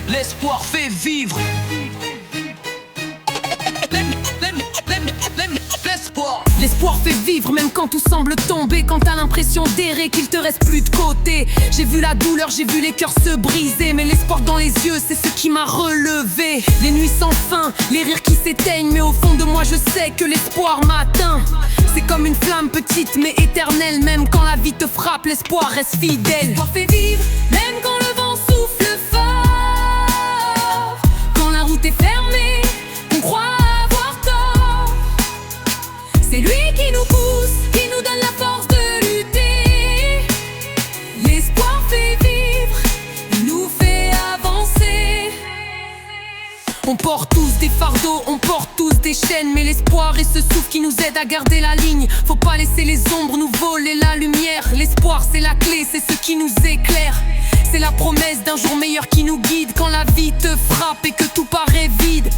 L'espoir fait vivre. L'espoir fait vivre même quand tout semble tomber. Quand t'as l'impression d'errer, qu'il te reste plus de côté. J'ai vu la douleur, j'ai vu les cœurs se briser, mais l'espoir dans les yeux, c'est ce qui m'a relevé. Les nuits sans fin, les rires qui s'éteignent, mais au fond de moi je sais que l'espoir m'atteint. C'est comme une flamme petite mais éternelle. Même quand la vie te frappe, l'espoir reste fidèle. L'espoir fait vivre, même quand le vent souffle fort. Quand la route est fermée, on croit avoir tort. C'est lui qui nous pousse, qui nous donne la force de lutter. L'espoir fait vivre, il nous fait avancer. On porte tous des fardeaux, on porte tous des chaînes, mais l'espoir est ce souffle qui nous aide à garder la ligne. Faut pas laisser les ombres nous voler la lumière. L'espoir c'est la clé, c'est ce qui nous éclaire. C'est la promesse d'un jour meilleur qui nous guide. Quand la vie te frappe et que tout paraît vide,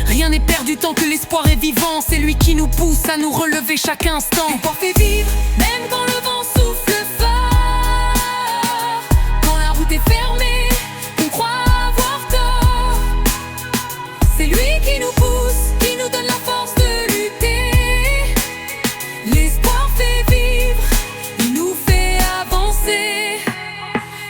rien n'est perdu tant que l'espoir est vivant. C'est lui qui nous pousse à nous relever chaque instant. L'espoir fait vivre, même quand le vent souffle fort. Quand la route est fermée, on croit avoir tort. C'est lui qui nous pousse, qui nous donne la force de lutter. L'espoir fait vivre, il nous fait avancer.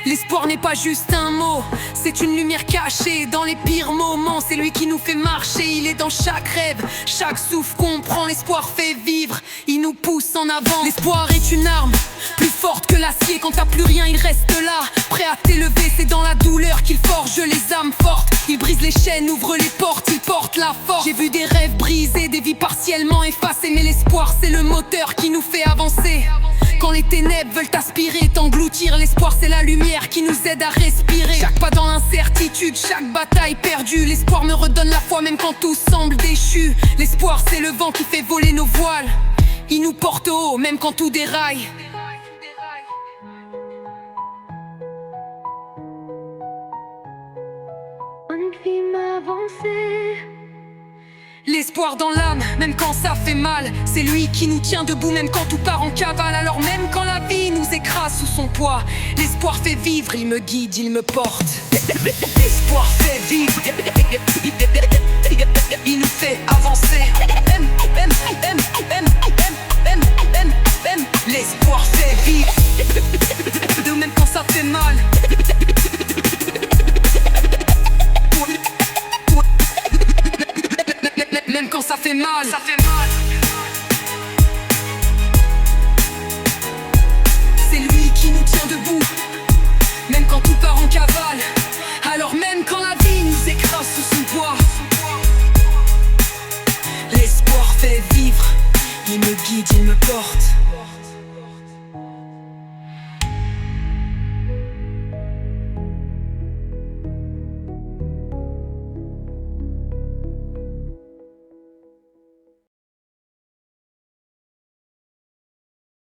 L'espoir n'est pas juste un mot, c'est une lumière cachée dans les pires moments. C'est lui qui nous fait marcher, il est dans chaque rêve, chaque souffle qu'on prend. L'espoir fait vivre, il nous pousse en avant. L'espoir est une arme, plus forte que l'acier. Quand t'as plus rien, il reste là, prêt à t'élever. C'est dans la douleur qu'il forge les âmes fortes. Il brise les chaînes, ouvre les portes, il porte la force. J'ai vu des rêves brisés, des vies partiellement effacées, mais l'espoir c'est le moteur qui nous fait avancer. Quand les ténèbres veulent t'aspirer, t'engloutir, l'espoir c'est la lumière qui nous aide à respirer. Chaque pas dans l'incertitude, chaque bataille perdue, l'espoir me redonne la foi même quand tout semble déchu. L'espoir c'est le vent qui fait voler nos voiles, il nous porte haut même quand tout déraille. Une vie m'avancer. L'espoir dans l'âme, même quand ça fait mal. C'est lui qui nous tient debout, même quand tout part en cavale. Alors même quand la vie nous écrase sous son poids, l'espoir fait vivre, il me guide, il me porte. L'espoir fait vivre. Il nous fait avancer.